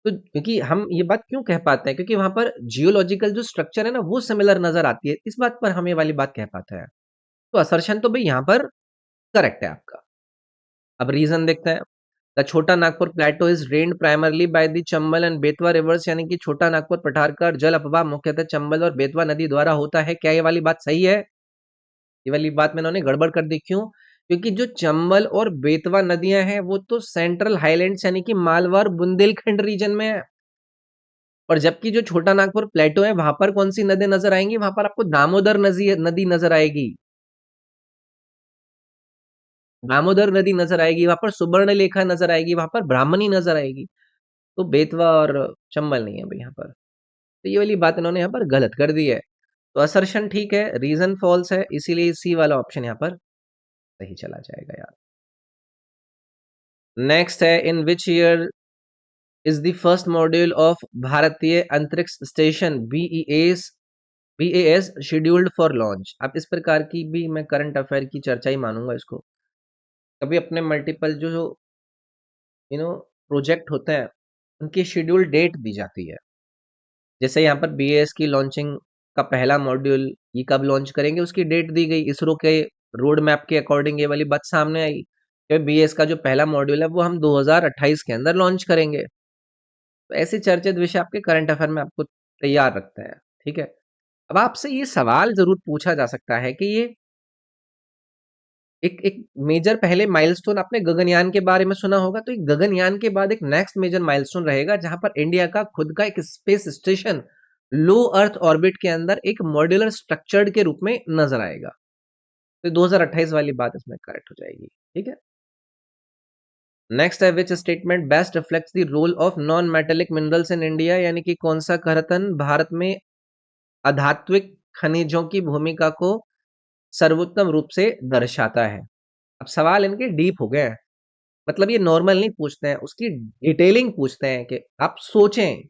तो क्योंकि हम ये बात क्यों कह पाते हैं, क्योंकि वहां पर जियोलॉजिकल जो स्ट्रक्चर है ना वो सिमिलर नजर आती है, इस बात पर हम ये वाली बात कह पाते हैं। तो असर्शन तो भाई यहाँ पर करेक्ट है आपका। अब रीजन देखते हैं। The Chota Nagpur plateau is drained primarily by the Chambal and Betwa rivers, यानी कि छोटा नागपुर पठार का जल अपवाह मुख्यतः चंबल और बेतवा नदी द्वारा होता है। क्या ये वाली बात सही है? ये वाली बात में इन्होंने गड़बड़ कर दी, क्यों? क्योंकि जो चंबल और बेतवा नदियां हैं वो तो सेंट्रल हाईलैंड्स यानी कि मालवा और बुंदेलखंड रीजन में है, और जबकि जो छोटा नागपुर प्लेटो है वहां पर कौन सी नदी नजर आएंगी? वहां पर आपको दामोदर नदी नदी नजर आएगी। दामोदर नदी नजर आएगी, वहां पर सुवर्णलेखा नजर आएगी, वहां पर ब्राह्मणी नजर आएगी। तो बेतवा और चंबल नहीं है भाई यहाँ पर। तो ये वाली बात इन्होंने यहाँ पर गलत कर दी है। तो असर्शन ठीक है, रीजन फॉल्स है, इसीलिए सी वाला ऑप्शन यहाँ पर सही चला जाएगा यार। नेक्स्ट है, in which year is the first module of Bharatiya Antariksh station BES scheduled for launch? अब इस प्रकार की भी मैं करंट अफेयर की चर्चा ही मानूंगा इसको। कभी अपने मल्टीपल जो प्रोजेक्ट होते हैं उनकी शेड्यूल डेट दी जाती है। जैसे यहाँ पर बीएस की लॉन्चिंग का पहला मॉड्यूल ये कब लॉन्च करेंगे उसकी डेट दी गई, इसरो के रोड मैप के अकॉर्डिंग ये वाली बात सामने आई कि बीएस का जो पहला मॉड्यूल है वो हम 2028 के अंदर लॉन्च करेंगे। तो ऐसे चर्चित विषय आपके करंट अफेयर में आपको तैयार रखते हैं, ठीक है। अब आपसे ये सवाल जरूर पूछा जा सकता है कि ये एक एक मेजर पहले माइलस्टोन आपने गगनयान के बारे में सुना होगा, तो एक गगनयान के बाद एक नेक्स्ट मेजर माइलस्टोन रहेगा जहां पर इंडिया का खुद का एक स्पेस स्टेशन लो अर्थ ऑर्बिट के अंदर एक मॉड्यूलर स्ट्रक्चर्ड के रूप में नजर आएगा। तो 2028 वाली बात इसमें करेक्ट हो जाएगी, ठीक है। नेक्स्ट है, which statement best reflects the role of non metallic minerals in India, यानी कि कौन सा कथन भारत में अधात्विक खनिजों की भूमिका को सर्वोत्तम रूप से दर्शाता है? अब सवाल इनके डीप हो गए हैं, मतलब ये नॉर्मल नहीं पूछते हैं, उसकी डिटेलिंग पूछते हैं कि आप सोचें,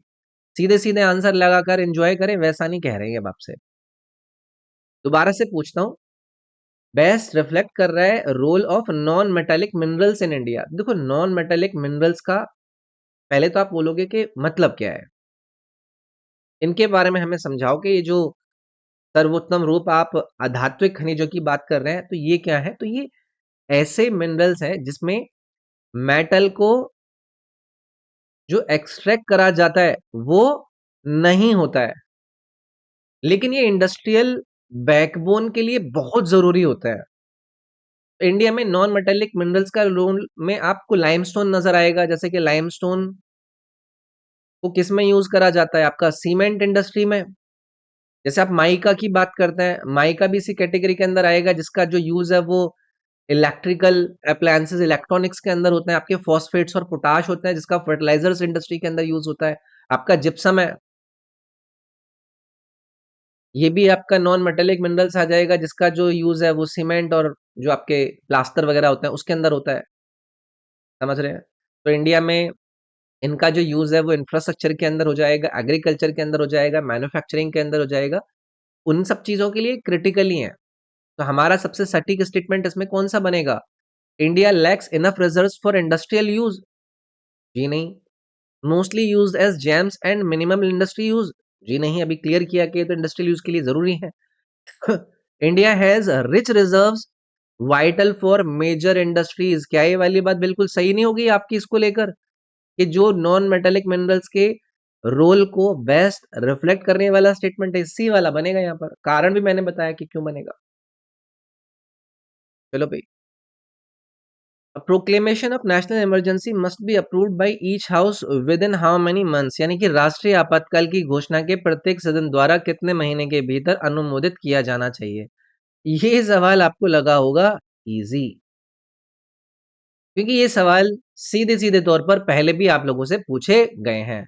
सीधे सीधे आंसर लगाकर एंजॉय करें, वैसा नहीं कह रहे हैं अब आपसे। दोबारा से पूछता हूं, बेस्ट रिफ्लेक्ट कर रहा है role of non metallic minerals in India. देखो, नॉन मेटेलिक मिनरल्स का पहले तो आप बोलोगे कि मतलब क्या है, इनके बारे में हमें समझाओ कि ये जो सर्वोत्तम रूप आप आध्यात्मिक खनिजों की बात कर रहे हैं तो ये क्या है? तो ये ऐसे मिनरल्स हैं जिसमें मेटल को जो एक्सट्रैक्ट करा जाता है वो नहीं होता है, लेकिन ये इंडस्ट्रियल बैकबोन के लिए बहुत जरूरी होता है। इंडिया में नॉन मेटेलिक मिनरल्स का रोल में आपको लाइमस्टोन नजर आएगा, जैसे कि लाइमस्टोन को किस में यूज करा जाता है? आपका सीमेंट इंडस्ट्री में। जैसे आप माइका की बात करते हैं, माइका भी इसी कैटेगरी के अंदर आएगा जिसका जो यूज है वो इलेक्ट्रिकल अप्लायंसेस इलेक्ट्रॉनिक्स के अंदर होते हैं। आपके फॉस्फेट्स और पोटाश होते हैं जिसका फर्टिलाइजर्स इंडस्ट्री के अंदर यूज होता है। आपका जिप्सम है, ये भी आपका नॉन मेटेलिक मिनरल्स आ जाएगा जिसका जो यूज है वो सीमेंट और जो आपके प्लास्टर वगैरह होते हैं उसके अंदर होता है। समझ रहे हैं? तो इंडिया में इनका जो यूज है वो इंफ्रास्ट्रक्चर के अंदर हो जाएगा, एग्रीकल्चर के अंदर हो जाएगा, मैन्युफैक्चरिंग के अंदर हो जाएगा, उन सब चीजों के लिए क्रिटिकली है। तो हमारा सबसे सटीक स्टेटमेंट इसमें कौन सा बनेगा? India lacks enough reserves for industrial use? जी नहीं। Mostly used as gems and minimum industry use? जी नहीं, अभी क्लियर किया कि ये तो इंडस्ट्रियल यूज के लिए जरूरी है। India has rich reserves vital for major industries? क्या ये वाली बात बिल्कुल सही नहीं होगी आपकी इसको लेकर कि जो नॉन मेटेलिक मिनरल्स के रोल को बेस्ट रिफ्लेक्ट करने वाला स्टेटमेंट है, सी वाला बनेगा। यहाँ पर कारण भी मैंने बताया कि क्यों बनेगा। चलो भाई, A proclamation of national emergency must be approved by each house within how many months, यानी कि राष्ट्रीय आपातकाल की घोषणा के प्रत्येक सदन द्वारा कितने महीने के भीतर अनुमोदित किया जाना चाहिए? ये सवाल आपको लगा होगा इजी, क्योंकि ये सवाल सीधे सीधे तौर पर पहले भी आप लोगों से पूछे गए हैं।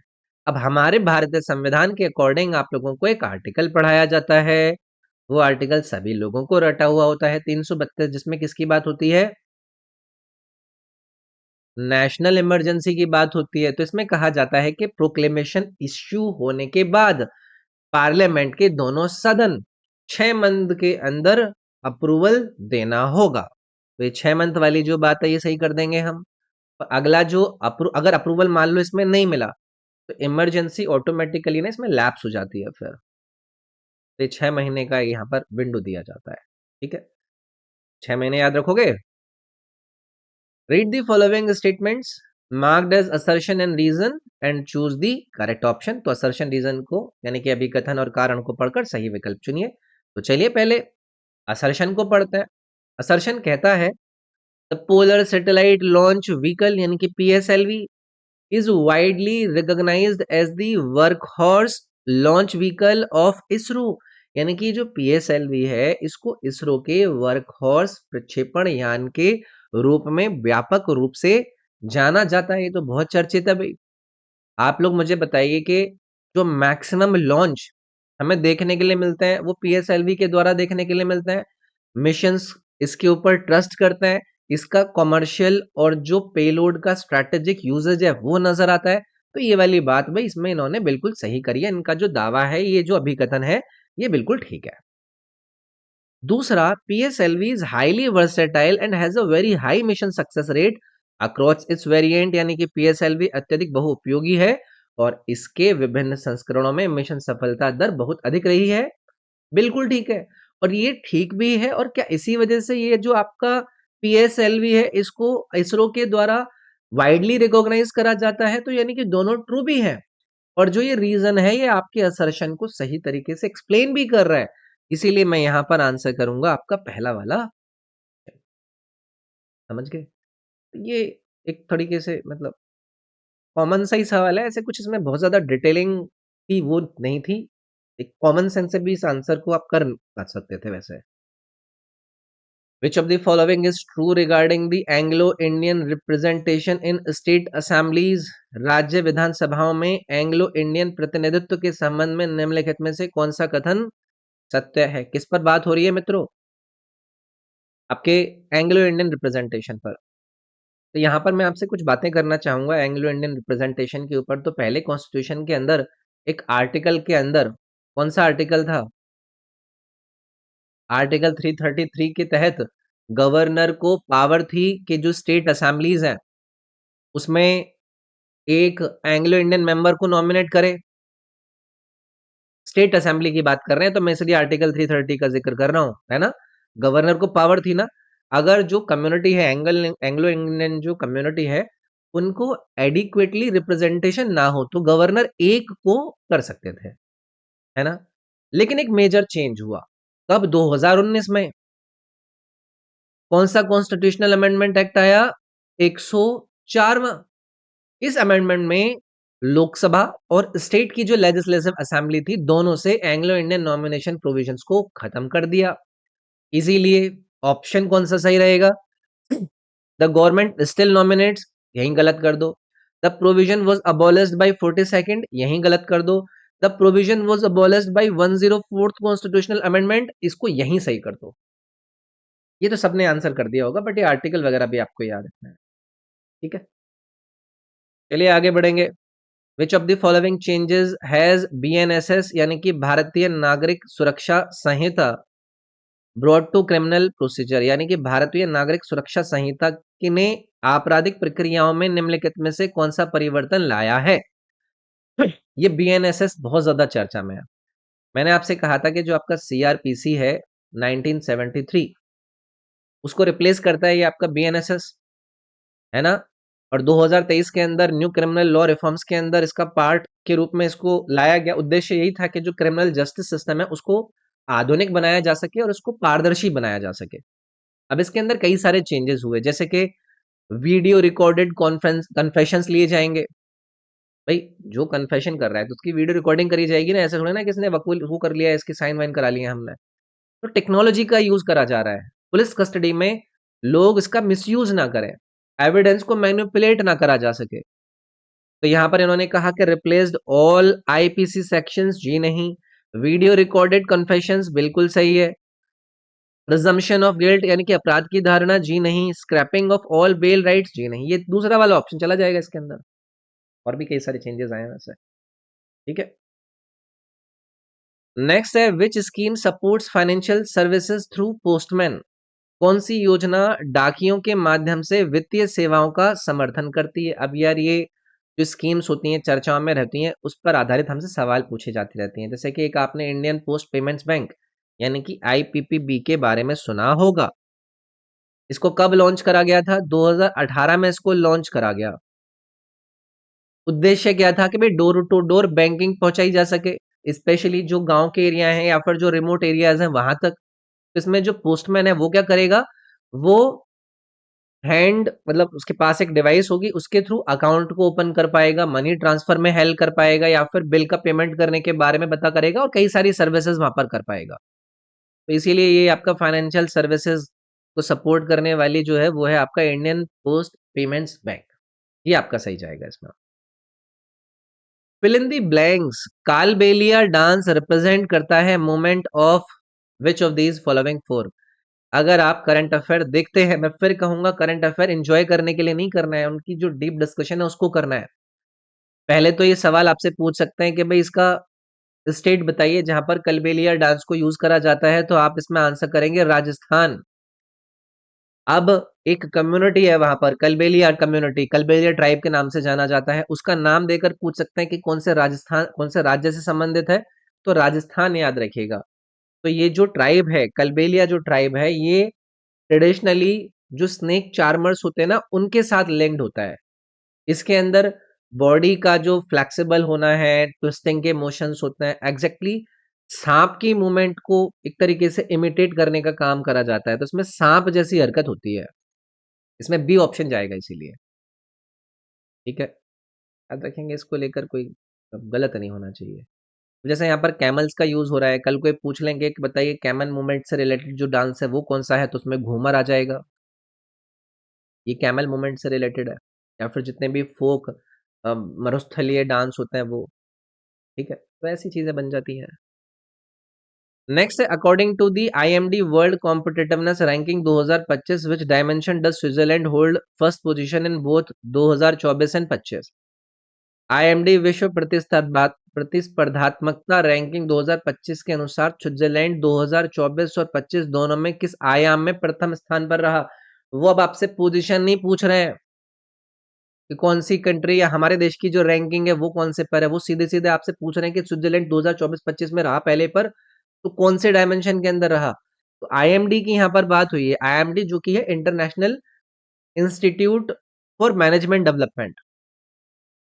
अब हमारे भारतीय संविधान के अकॉर्डिंग आप लोगों को एक आर्टिकल पढ़ाया जाता है, वो आर्टिकल सभी लोगों को रटा हुआ होता है, 332, जिसमें किसकी बात होती है? नेशनल इमरजेंसी की बात होती है। तो इसमें कहा जाता है कि प्रोक्लेमेशन इश्यू होने के बाद पार्लियामेंट के दोनों सदन 6 मंथ के अंदर अप्रूवल देना होगा। तो ये 6 मंथ वाली जो बात है ये सही कर देंगे हम। और अगला जो अगर अप्रूवल मान लो इसमें नहीं मिला तो इमरजेंसी ऑटोमेटिकली ना इसमें लैप्स हो जाती है फिर। तो 6 महीने का यहाँ पर विंडो दिया जाता है, ठीक है। 6 महीने याद रखोगे? Read the following statements marked as assertion and reason and choose the correct option. तो असर्शन रीजन को यानी कि अभिकथन और कारण को पढ़कर सही विकल्प चुनिए। तो चलिए पहले असर्शन को पढ़ते हैं। असर्शन कहता है the polar satellite launch vehicle यानी कि PSLV is widely recognized as the workhorse launch vehicle of ISRO। यानी कि जो पीएसएलवी है इसको इसरो के वर्कहॉर्स प्रक्षेपण यान के रूप में व्यापक रूप से जाना जाता है। ये तो बहुत चर्चित है भाई। आप लोग मुझे बताइए कि जो मैक्सिमम लॉन्च हमें देखने के लिए मिलते हैं वो पीएसएलवी के द्वारा देखने के लिए मिलते हैं। मिशंस इसके ऊपर ट्रस्ट करते हैं, इसका कॉमर्शियल और जो पेलोड का स्ट्रैटेजिक यूजेज है वो नजर आता है। तो ये वाली बात भाई इसमें इन्होंने बिल्कुल सही करी है। इनका जो दावा है, ये जो अभिकथन है, ये बिल्कुल ठीक है। दूसरा, PSLV is highly versatile and has a very high mission success rate across its variant. यानी कि पीएसएलवी अत्यधिक बहुउपयोगी है और इसके विभिन्न संस्करणों में मिशन सफलता दर बहुत अधिक रही है। बिल्कुल ठीक है। और ये ठीक भी है। और क्या इसी वजह से ये जो आपका पीएसएलवी है इसको इसरो के द्वारा वाइडली रिकॉग्नाइज करा जाता है। तो यानी कि दोनों ट्रू भी है और जो ये रीजन है ये आपके असर्शन को सही तरीके से एक्सप्लेन भी कर रहा है। इसीलिए मैं यहां पर आंसर करूंगा आपका पहला वाला। समझ गए? तो ये एक तरीके से मतलब कॉमन सा ही सवाल है। ऐसे कुछ इसमें बहुत ज्यादा डिटेलिंग की वो नहीं थी। एक कॉमन सेंस से भी इस आंसर को आप कर सकते थे वैसे। Which of the following is true regarding the Anglo-Indian representation in state assemblies? राज्य विधानसभाओं में एंग्लो इंडियन प्रतिनिधित्व के संबंध में निम्नलिखित में से कौन सा कथन सत्य है? किस पर बात हो रही है मित्रों? आपके एंग्लो इंडियन रिप्रेजेंटेशन पर। तो यहाँ पर मैं आपसे कुछ बातें करना चाहूंगा एंग्लो इंडियन रिप्रेजेंटेशन के ऊपर। तो पहले कॉन्स्टिट्यूशन के अंदर एक आर्टिकल के अंदर कौन सा आर्टिकल था? आर्टिकल 333 के तहत गवर्नर को पावर थी कि जो स्टेट असेंबलीज हैं उसमें एक एंग्लो इंडियन मेंबर को नॉमिनेट करे। स्टेट असेंबली की बात कर रहे हैं तो मैं इसलिए आर्टिकल 330 का जिक्र कर रहा हूं, है ना। गवर्नर को पावर थी ना। अगर जो कम्युनिटी है एंग्लो इंडियन जो कम्युनिटी है उनको एडिक्वेटली रिप्रेजेंटेशन ना हो तो गवर्नर एक को कर सकते थे, है ना। लेकिन एक मेजर चेंज हुआ कब? 2019 में। कौन सा कॉन्स्टिट्यूशनल अमेंडमेंट एक्ट आया? 104वां। इस अमेंडमेंट में लोकसभा और स्टेट की जो लेजिस्लेटिव असेंबली थी दोनों से एंग्लो इंडियन नॉमिनेशन प्रोविजंस को खत्म कर दिया। इसीलिए ऑप्शन कौन सा सही रहेगा? द गवर्नमेंट स्टिल नॉमिनेट्स, यही गलत कर दो। The provision was abolished by 42nd, यही गलत कर दो। The provision was abolished by 104th constitutional amendment, इसको यही सही कर दो। ये तो सबने आंसर कर दिया होगा बट ये आर्टिकल वगैरह भी आपको याद रखना है, ठीक है। चलिए आगे बढ़ेंगे। विच of the following changes has BNSS यानी कि भारतीय नागरिक सुरक्षा संहिता ब्रॉड टू क्रिमिनल प्रोसीजर, यानी कि भारतीय नागरिक सुरक्षा संहिता ने आपराधिक प्रक्रियाओं में निम्नलिखित में से कौन सा परिवर्तन लाया है? ये बीएनएसएस बहुत ज्यादा चर्चा में है। मैंने आपसे कहा था कि जो आपका सीआरपीसी है 1973 उसको रिप्लेस करता है ये आपका बीएनएसएस, है ना। और 2023 के अंदर न्यू क्रिमिनल लॉ रिफॉर्म्स के अंदर इसका पार्ट के रूप में इसको लाया गया। उद्देश्य यही था कि जो क्रिमिनल जस्टिस सिस्टम है उसको आधुनिक बनाया जा सके और उसको पारदर्शी बनाया जा सके। अब इसके अंदर कई सारे चेंजेस हुए जैसे कि वीडियो रिकॉर्डेड कॉन्फ्रेंस कन्फेशंस लिए जाएंगे। भाई जो कन्फेशन कर रहा है तो उसकी वीडियो रिकॉर्डिंग करी जाएगी ना। ऐसा थोड़ा ना किसने वकूल वो कर लिया, इसके साइन वाइन करा लिए हमने। तो टेक्नोलॉजी का यूज करा जा रहा है। पुलिस कस्टडी में लोग इसका मिसयूज ना करें, एविडेंस को मैनिपुलेट ना करा जा सके। तो यहां पर इन्होंने कहा कि रिप्लेस्ड ऑल आईपीसी सेक्शंस, जी नहीं। वीडियो रिकॉर्डेड कन्फेशंस, बिल्कुल सही है। प्रिजम्पशन ऑफ गिल्ट यानी कि अपराध की धारणा, जी नहीं। Scrapping of all bail rights, जी नहीं। ये दूसरा वाला ऑप्शन चला जाएगा इसके अंदर। और भी कई सारे चेंजेस आए हैं वैसे, ठीक है। नेक्स्ट है विच scheme supports financial services through postman, कौन सी योजना डाकियों के माध्यम से वित्तीय सेवाओं का समर्थन करती है? अब यार ये जो स्कीम्स होती हैं चर्चाओं में रहती हैं उस पर आधारित हमसे सवाल पूछे जाते रहती हैं। जैसे कि एक आपने इंडियन पोस्ट पेमेंट्स बैंक यानी कि आईपीपीबी के बारे में सुना होगा। इसको कब लॉन्च करा गया था? 2018 में इसको लॉन्च करा गया। उद्देश्य क्या था कि भाई डोर टू डोर बैंकिंग पहुंचाई जा सके, स्पेशली जो गांव के एरिया हैं या फिर जो रिमोट एरियाज हैं वहां तक। इसमें जो पोस्टमैन है वो क्या करेगा, वो हैंड मतलब उसके पास एक डिवाइस होगी, उसके थ्रू अकाउंट को ओपन कर पाएगा, मनी ट्रांसफर में हेल्प कर पाएगा या फिर बिल का पेमेंट करने के बारे में पता करेगा और कई सारी सर्विसेज वहां पर कर पाएगा। तो इसीलिए ये आपका फाइनेंशियल सर्विसेज को सपोर्ट करने वाली जो है वो है आपका इंडियन पोस्ट पेमेंट्स बैंक। ये आपका सही जाएगा इसमें। Fill in the blanks, Kalbelia dance represent करता है moment of which of these following four. अगर आप करंट अफेयर देखते हैं, मैं फिर कहूंगा करंट अफेयर एंजॉय करने के लिए नहीं करना है, उनकी जो डीप डिस्कशन है उसको करना है। पहले तो ये सवाल आपसे पूछ सकते हैं कि भाई इसका स्टेट बताइए जहां पर कलबेलिया डांस को यूज करा जाता है, तो आप इसमें आंसर करेंगे राजस्थान। अब एक कम्युनिटी है वहां पर, कलबेलिया कम्युनिटी, कलबेलिया ट्राइब के नाम से जाना जाता है, उसका नाम देकर पूछ सकते हैं कि कौन से राजस्थान, कौन से राज्य से संबंधित है, तो राजस्थान याद रखिएगा। तो ये जो ट्राइब है, कलबेलिया जो ट्राइब है, ये ट्रेडिशनली जो स्नेक चार्मर्स होते हैं ना उनके साथ लिंक्ड होता है। इसके अंदर बॉडी का जो फ्लेक्सिबल होना है, ट्विस्टिंग के मोशंस होते हैं, एग्जैक्टली सांप की मूवमेंट को एक तरीके से इमिटेट करने का काम करा जाता है, तो इसमें सांप जैसी हरकत होती है। इसमें बी ऑप्शन जाएगा इसीलिए। ठीक है, याद रखेंगे इसको लेकर, कोई गलत नहीं होना चाहिए। जैसे यहाँ पर कैमल्स का यूज हो रहा है, कल कोई पूछ लेंगे कि बताइए कैमल मूवमेंट से रिलेटेड जो डांस है वो कौन सा है, तो उसमें घूमर आ जाएगा, ये कैमल मूवमेंट से रिलेटेड है। या फिर जितने भी फोक मरुस्थलीय डांस होते हैं वो। ठीक है, तो ऐसी चीजें बन जाती हैं। Next, according to the IMD World Competitiveness Ranking 2025, which dimension does Switzerland hold first position in both 2024 and 25? IMD विश्व प्रतिस्पर्धात्मकता रैंकिंग 2025 के अनुसार स्विट्जरलैंड 2024 और 25 दोनों में किस आयाम में प्रथम स्थान पर रहा? वो अब आपसे पोजीशन नहीं पूछ रहे हैं कि कौन सी कंट्री या हमारे देश की जो रैंकिंग है वो कौन से पर है, वो सीधे सीधे आपसे पूछ रहे हैं कि स्विट्जरलैंड 2024-25 में रहा पहले पर, तो कौन से डायमेंशन के अंदर रहा? तो आईएमडी की यहाँ पर बात हुई है, आईएमडी जो की है international institute for management development.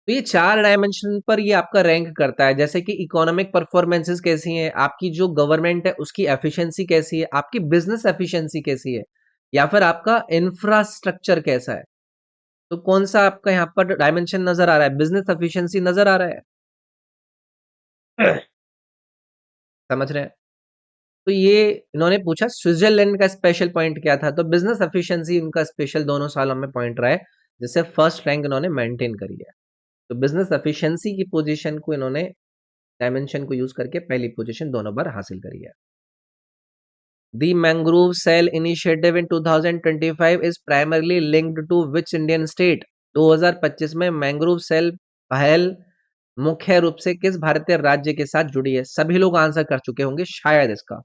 तो ये 4 डायमेंशन पर ये आपका रैंक करता है, जैसे कि इकोनॉमिक परफॉर्मेंसेस कैसी हैं, आपकी जो गवर्नमेंट है उसकी एफिशिएंसी कैसी है, आपकी बिजनेस एफिशिएंसी कैसी है, या फिर आपका इंफ्रास्ट्रक्चर कैसा है। तो कौन सा आपका यहाँ पर डायमेंशन नजर आ रहा है? बिजनेस एफिशिएंसी नजर आ रहा है। समझ रहे हैं? तो ये इन्होंने पूछा स्विट्जरलैंड का स्पेशल पॉइंट क्या था, तो बिजनेस एफिशिएंसी उनका स्पेशल दोनों सालों में पॉइंट रहा है, जिससे फर्स्ट रैंक इन्होंने मेंटेन करी है। तो बिजनेस एफिशिएंसी की पोजीशन को इन्होंने डायमेंशन को यूज करके पहली पोजीशन दोनों बार हासिल करी है। The mangrove cell initiative in 2025 is primarily linked to which Indian state? 2025 में मैंग्रोव सेल पहल मुख्य रूप से किस भारतीय राज्य के साथ जुड़ी है? सभी लोग आंसर कर चुके होंगे शायद इसका।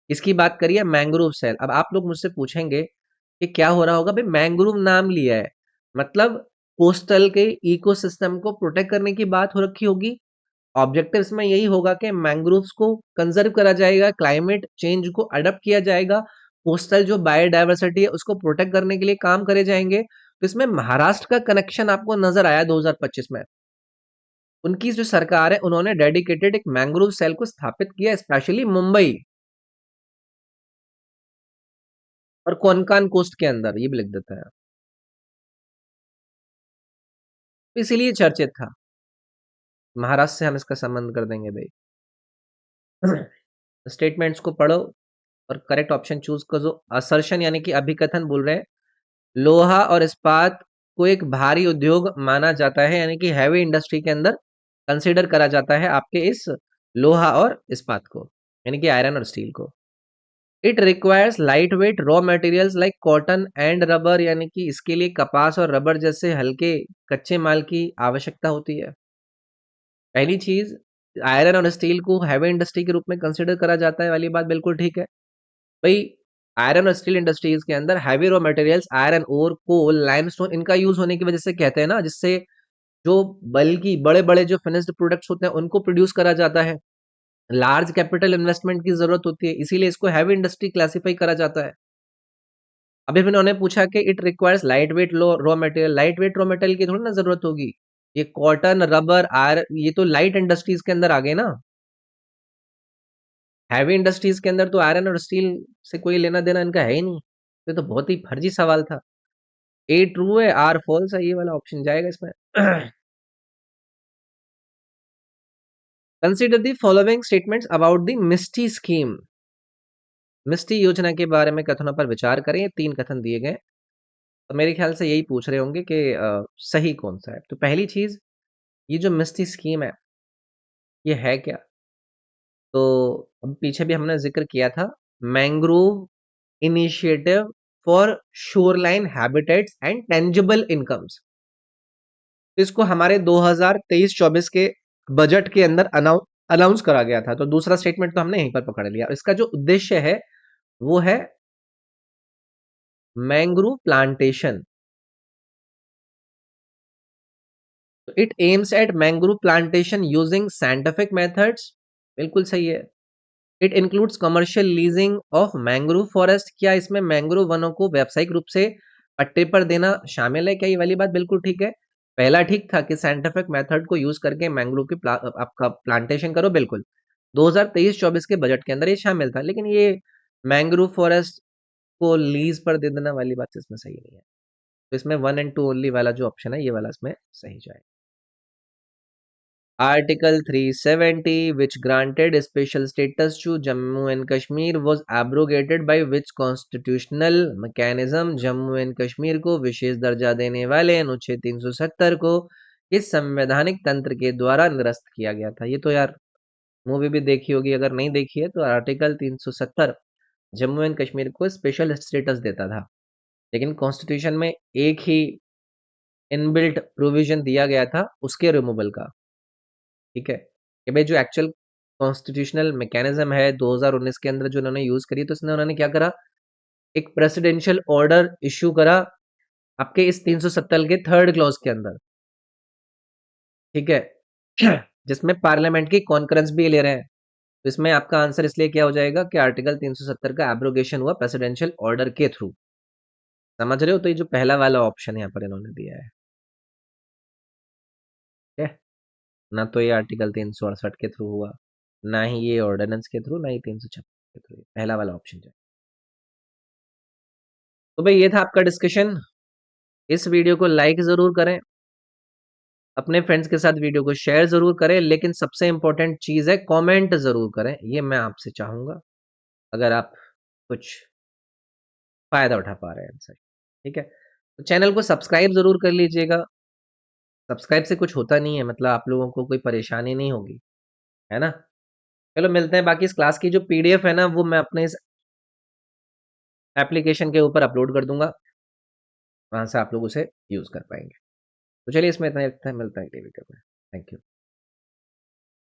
इसकी बात करिए मैंग्रोव सेल। अब आप लोग मुझसे पूछेंगे कि क्या हो रहा होगा, भाई मैंग्रोव नाम लिया है मतलब कोस्टल के इकोसिस्टम को प्रोटेक्ट करने की बात हो रखी होगी। ऑब्जेक्टिव इसमें यही होगा कि मैंग्रोव्स को कंजर्व करा जाएगा, क्लाइमेट चेंज को अडॉप्ट किया जाएगा, कोस्टल जो बायोडायवर्सिटी है उसको प्रोटेक्ट करने के लिए काम करे जाएंगे। तो इसमें महाराष्ट्र का कनेक्शन आपको नजर आया 2025 में। उनकी जो सरकार है उन्होंने डेडिकेटेड एक मैंग्रोव सेल को स्थापित किया, स्पेशली मुंबई और कोंकण कोस्ट के अंदर, ये भी लिख देता है। तो इसीलिए चर्चित था। महाराष्ट्र से हम इसका संबंध कर देंगे भाई। स्टेटमेंट्स को पढ़ो और करेक्ट ऑप्शन चूज करो। असर्शन यानी कि अभिकथन बोल रहे हैं, लोहा और इस्पात को एक भारी उद्योग माना जाता है, यानी कि हैवी इंडस्ट्री के अंदर कंसीडर करा जाता है आपके इस लोहा और इस्पात को, यानी कि आयरन और स्टील को। It requires light weight raw materials like cotton and rubber, यानी कि इसके लिए कपास और रबर जैसे हल्के कच्चे माल की आवश्यकता होती है। पहली चीज, आयरन और स्टील को हैवी इंडस्ट्री के रूप में कंसीडर करा जाता है वाली बात बिल्कुल ठीक है भाई। आयरन और स्टील इंडस्ट्रीज के अंदर heavy raw materials iron ore, coal, limestone, इनका यूज होने की वजह से कहते हैं ना, जिससे जो बल्कि बड़े बड़े जो फिनिश्ड प्रोडक्ट्स होते हैं उनको प्रोड्यूस करा जाता है, लार्ज कैपिटल इन्वेस्टमेंट की जरूरत होती है, इसीलिए इसको हैवी इंडस्ट्री क्लासिफाई करा जाता है। अभी भी उन्होंने पूछा कि it requires light weight raw material, light weight raw material की थोड़ी ना जरूरत होगी। ये कॉटन, रबर, आयरन, ये तो लाइट इंडस्ट्रीज के अंदर आ गए ना। हैवी इंडस्ट्रीज के अंदर तो आयरन और स्टील से कोई लेना देना इनका है ही नहीं। ये तो बहुत ही फर्जी सवाल था। ए ट्रू है, आर फॉल्स है, ये वाला ऑप्शन जाएगा इसमें। Consider the following statements about the MISHTI scheme. MISHTI योजना के बारे में कथनों पर विचार करें। ये 3 कथन दिए गए। तो मेरे ख्याल से यही पूछ रहे होंगे कि सही कौन सा है। तो पहली चीज, ये जो मिस्टी स्कीम है, ये है क्या? तो अब पीछे भी हमने जिक्र किया था, mangrove initiative for shoreline habitats and tangible incomes. इसको हमारे 2023-24 के बजट के अंदर अनाउंस करा गया था। तो दूसरा स्टेटमेंट तो हमने यहीं पर पकड़ लिया। इसका जो उद्देश्य है वो है mangrove plantation. It aims at mangrove plantation using scientific methods. बिल्कुल सही है। It includes commercial leasing of mangrove forest. क्या इसमें मैंग्रोव वनों को व्यावसायिक रूप से पट्टे पर देना शामिल है क्या? ये वाली बात बिल्कुल ठीक है। पहला ठीक था कि साइंटिफिक मेथड को यूज करके मैंग्रोव की आपका प्लांटेशन करो, बिल्कुल 2023-24 के बजट के अंदर ये शामिल था। लेकिन ये मैंग्रोव फॉरेस्ट को लीज पर दे देना वाली बात इसमें सही नहीं है। तो इसमें 1 and 2 ओनली वाला जो ऑप्शन है, ये वाला इसमें सही जाएगा। Article 370, which granted special status to Jammu and Kashmir, was abrogated by which constitutional mechanism? Jammu and Kashmir को विशेष दर्जा देने वाले अनुच्छेद 370 को इस संवैधानिक तंत्र के द्वारा निरस्त किया गया था। ये तो यार मूवी भी देखी होगी, अगर नहीं देखी है तो आर्टिकल 370 जम्मू एंड कश्मीर को स्पेशल स्टेटस देता था। लेकिन कॉन्स्टिट्यूशन में एक ही इनबिल्ट प्रोविजन दिया गया था उसके रिमूवल का। ठीक है, कि भाई जो एक्चुअल कॉन्स्टिट्यूशनल मैकेनिज्म है 2019 के अंदर जो उन्होंने यूज करी, तो उसने उन्होंने क्या करा, एक प्रेसिडेंशियल ऑर्डर इश्यू करा आपके इस 370 के थर्ड क्लॉज के अंदर। ठीक है, जिसमें पार्लियामेंट की कॉन्फ्रेंस भी ले रहे हैं। तो इसमें आपका आंसर इसलिए क्या हो जाएगा कि आर्टिकल 370 का एब्रोगेशन हुआ प्रेसिडेंशियल ऑर्डर के थ्रू। समझ रहे हो? तो ये जो पहला वाला ऑप्शन यहाँ पर इन्होंने दिया है, ठीक है, ना तो ये आर्टिकल 368 के थ्रू हुआ, ना ही ये ऑर्डिनेंस के थ्रू, ना ही 356 के थ्रू। पहला वाला ऑप्शन जो है। तो भाई ये था आपका डिस्कशन। इस वीडियो को लाइक जरूर करें, अपने फ्रेंड्स के साथ वीडियो को शेयर जरूर करें, लेकिन सबसे इंपॉर्टेंट चीज है कमेंट जरूर करें। ये मैं आपसे चाहूंगा, अगर आप कुछ फायदा उठा पा रहे हैं इनसे। ठीक है, तो चैनल को सब्सक्राइब जरूर कर लीजिएगा। सब्सक्राइब से कुछ होता नहीं है, मतलब आप लोगों को कोई परेशानी नहीं होगी, है ना। चलो मिलते हैं। बाकी इस क्लास की जो पीडीएफ है ना, वो मैं अपने इस एप्लीकेशन के ऊपर अपलोड कर दूंगा, वहां से आप लोग उसे यूज कर पाएंगे। तो चलिए इसमें इतना ही, मिलता है वीडियो में। Thank you.